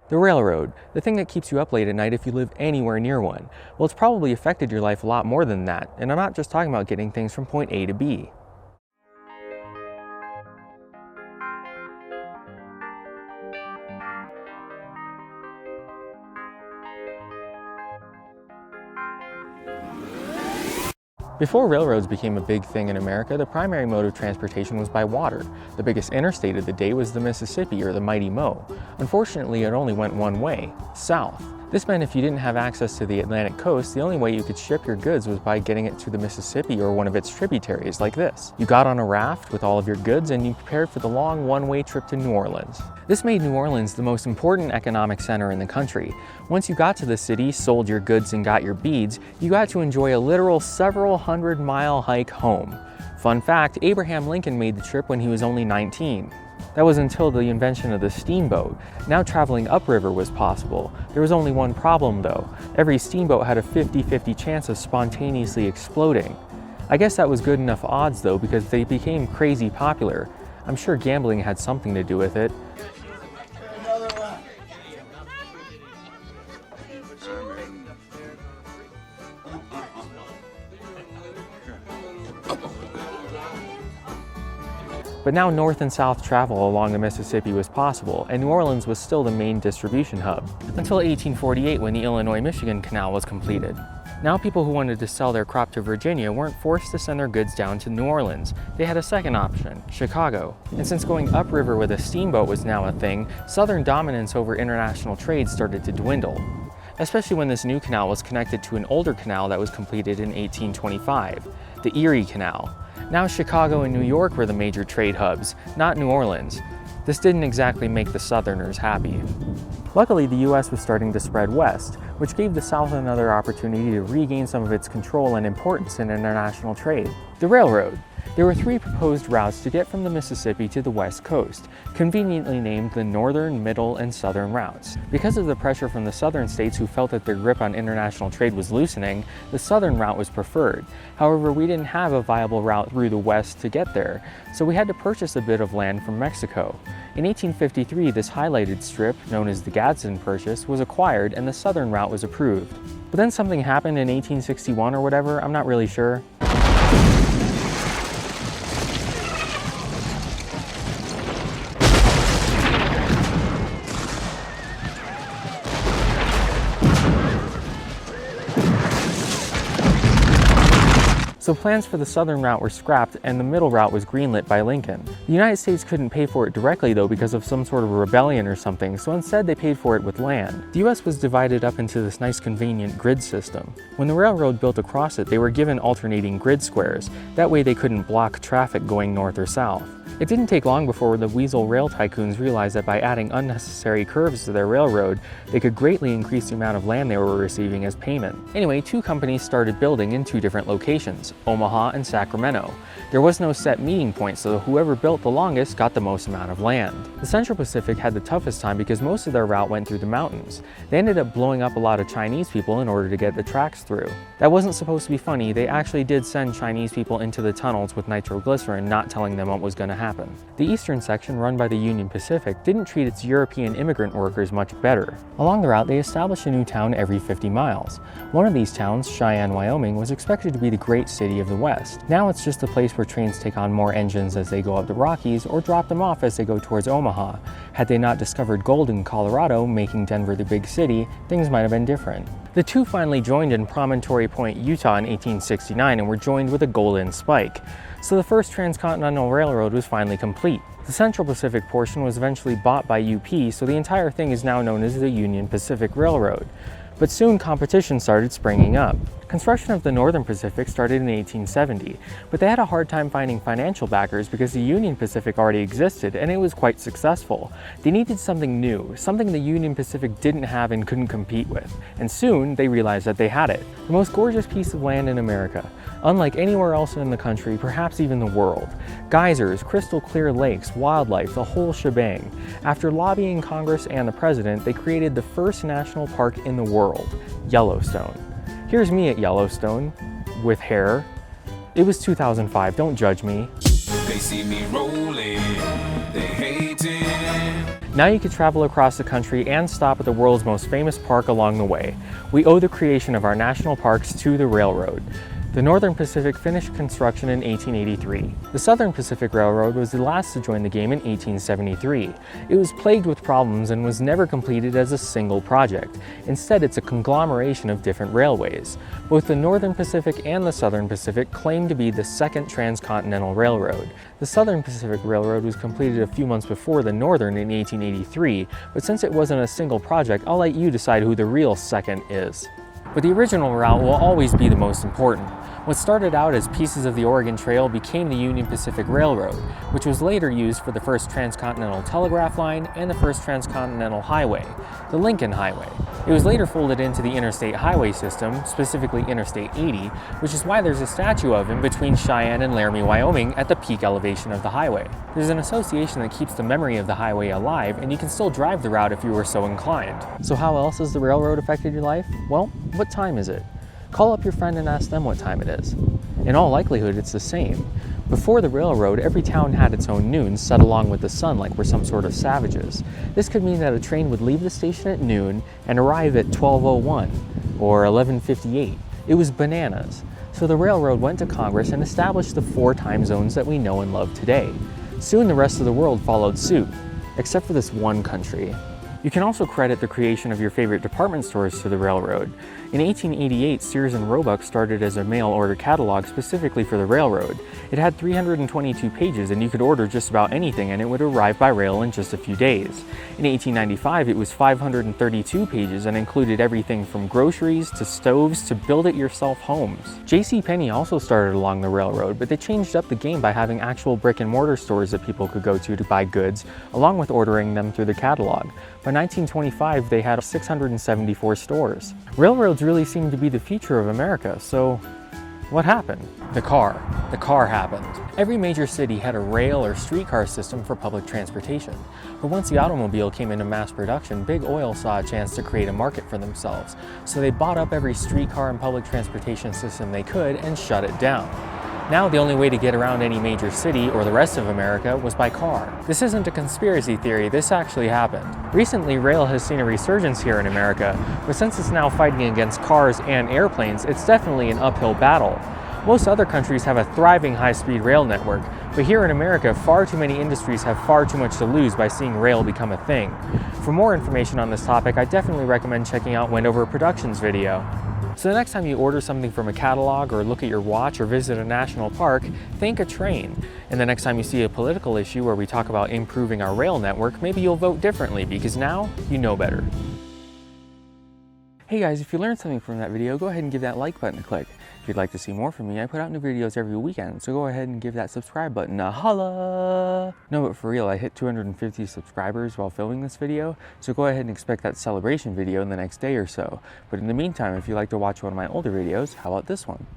The railroad, the thing that keeps you up late at night if you live anywhere near one. Well, it's probably affected your life a lot more than that, and I'm not just talking about getting things from point A to B. Before railroads became a big thing in America, the primary mode of transportation was by water. The biggest interstate of the day was the Mississippi, or the Mighty Mo. Unfortunately, it only went one way, south. This meant if you didn't have access to the Atlantic coast, the only way you could ship your goods was by getting it to the Mississippi or one of its tributaries, like this. You got on a raft with all of your goods and you prepared for the long one-way trip to New Orleans. This made New Orleans the most important economic center in the country. Once you got to the city, sold your goods and got your beads, you got to enjoy a literal several hundred-mile hike home. Fun fact, Abraham Lincoln made the trip when he was only 19. That was until the invention of the steamboat. Now traveling upriver was possible. There was only one problem though. Every steamboat had a 50-50 chance of spontaneously exploding. I guess that was good enough odds though, because they became crazy popular. I'm sure gambling had something to do with it. But now north and south travel along the Mississippi was possible, and New Orleans was still the main distribution hub, until 1848 when the Illinois-Michigan Canal was completed. Now people who wanted to sell their crop to Virginia weren't forced to send their goods down to New Orleans. They had a second option, Chicago. And since going upriver with a steamboat was now a thing, southern dominance over international trade started to dwindle. Especially when this new canal was connected to an older canal that was completed in 1825, the Erie Canal. Now Chicago and New York were the major trade hubs, not New Orleans. This didn't exactly make the Southerners happy. Luckily, the US was starting to spread west, which gave the South another opportunity to regain some of its control and importance in international trade. The railroad. There were 3 proposed routes to get from the Mississippi to the West Coast, conveniently named the Northern, Middle, and Southern routes. Because of the pressure from the southern states who felt that their grip on international trade was loosening, the southern route was preferred. However, we didn't have a viable route through the west to get there, so we had to purchase a bit of land from Mexico. In 1853, this highlighted strip, known as the Gadsden Purchase, was acquired and the southern route was approved. But then something happened in 1861 or whatever, I'm not really sure. So plans for the southern route were scrapped and the middle route was greenlit by Lincoln. The United States couldn't pay for it directly though because of some sort of rebellion or something, so instead they paid for it with land. The US was divided up into this nice convenient grid system. When the railroad built across it, they were given alternating grid squares. That way they couldn't block traffic going north or south. It didn't take long before the weasel rail tycoons realized that by adding unnecessary curves to their railroad, they could greatly increase the amount of land they were receiving as payment. Anyway, 2 companies started building in 2 different locations, Omaha and Sacramento. There was no set meeting point, so whoever built the longest got the most amount of land. The Central Pacific had the toughest time because most of their route went through the mountains. They ended up blowing up a lot of Chinese people in order to get the tracks through. That wasn't supposed to be funny. They actually did send Chinese people into the tunnels with nitroglycerin, not telling them what was going to happen. The eastern section, run by the Union Pacific, didn't treat its European immigrant workers much better. Along the route, they established a new town every 50 miles. One of these towns, Cheyenne, Wyoming, was expected to be the great city of the West. Now it's just a place where trains take on more engines as they go up the Rockies or drop them off as they go towards Omaha. Had they not discovered gold in Colorado, making Denver the big city, things might have been different. The 2 finally joined in Promontory Point, Utah in 1869 and were joined with a golden spike. So the first transcontinental railroad was finally complete. The Central Pacific portion was eventually bought by UP, so the entire thing is now known as the Union Pacific Railroad. But soon competition started springing up. Construction of the Northern Pacific started in 1870, but they had a hard time finding financial backers because the Union Pacific already existed and it was quite successful. They needed something new, something the Union Pacific didn't have and couldn't compete with. And soon they realized that they had it. The most gorgeous piece of land in America. Unlike anywhere else in the country, perhaps even the world. Geysers, crystal clear lakes, wildlife, the whole shebang. After lobbying Congress and the president, they created the first national park in the world, Yellowstone. Here's me at Yellowstone, with hair. It was 2005, don't judge me. They see me rolling, they hating. Now you can travel across the country and stop at the world's most famous park along the way. We owe the creation of our national parks to the railroad. The Northern Pacific finished construction in 1883. The Southern Pacific Railroad was the last to join the game in 1873. It was plagued with problems and was never completed as a single project. Instead, it's a conglomeration of different railways. Both the Northern Pacific and the Southern Pacific claim to be the second transcontinental railroad. The Southern Pacific Railroad was completed a few months before the Northern in 1883, but since it wasn't a single project, I'll let you decide who the real second is. But the original route will always be the most important. What started out as pieces of the Oregon Trail became the Union Pacific Railroad, which was later used for the first transcontinental telegraph line and the first transcontinental highway, the Lincoln Highway. It was later folded into the interstate highway system, specifically Interstate 80, which is why there's a statue of him between Cheyenne and Laramie, Wyoming at the peak elevation of the highway. There's an association that keeps the memory of the highway alive, and you can still drive the route if you were so inclined. So how else has the railroad affected your life? Well, what time is it? Call up your friend and ask them what time it is. In all likelihood, it's the same. Before the railroad, every town had its own noon set along with the sun like we're some sort of savages. This could mean that a train would leave the station at noon and arrive at 12:01 or 11:58. It was bananas. So the railroad went to Congress and established the 4 time zones that we know and love today. Soon the rest of the world followed suit, except for this one country. You can also credit the creation of your favorite department stores to the railroad. In 1888, Sears and Roebuck started as a mail-order catalog specifically for the railroad. It had 322 pages and you could order just about anything and it would arrive by rail in just a few days. In 1895, it was 532 pages and included everything from groceries to stoves to build-it-yourself homes. jcpenney also started along the railroad, but they changed up the game by having actual brick-and-mortar stores that people could go to buy goods, along with ordering them through the catalog. By 1925, they had 674 stores. Railroads really seem to be the future of America, so what happened? The car. The car happened. Every major city had a rail or streetcar system for public transportation. But once the automobile came into mass production, Big Oil saw a chance to create a market for themselves. So they bought up every streetcar and public transportation system they could and shut it down. Now the only way to get around any major city or the rest of America was by car. This isn't a conspiracy theory, this actually happened. Recently, rail has seen a resurgence here in America, but since it's now fighting against cars and airplanes, it's definitely an uphill battle. Most other countries have a thriving high-speed rail network, but here in America, far too many industries have far too much to lose by seeing rail become a thing. For more information on this topic, I definitely recommend checking out Wendover Productions' video. So the next time you order something from a catalog or look at your watch or visit a national park, think a train. And the next time you see a political issue where we talk about improving our rail network, maybe you'll vote differently because now you know better. Hey guys, if you learned something from that video, go ahead and give that like button a click. If you'd like to see more from me, I put out new videos every weekend, so go ahead and give that subscribe button a holla! No, but for real, I hit 250 subscribers while filming this video, so go ahead and expect that celebration video in the next day or so. But in the meantime, if you'd like to watch one of my older videos, how about this one?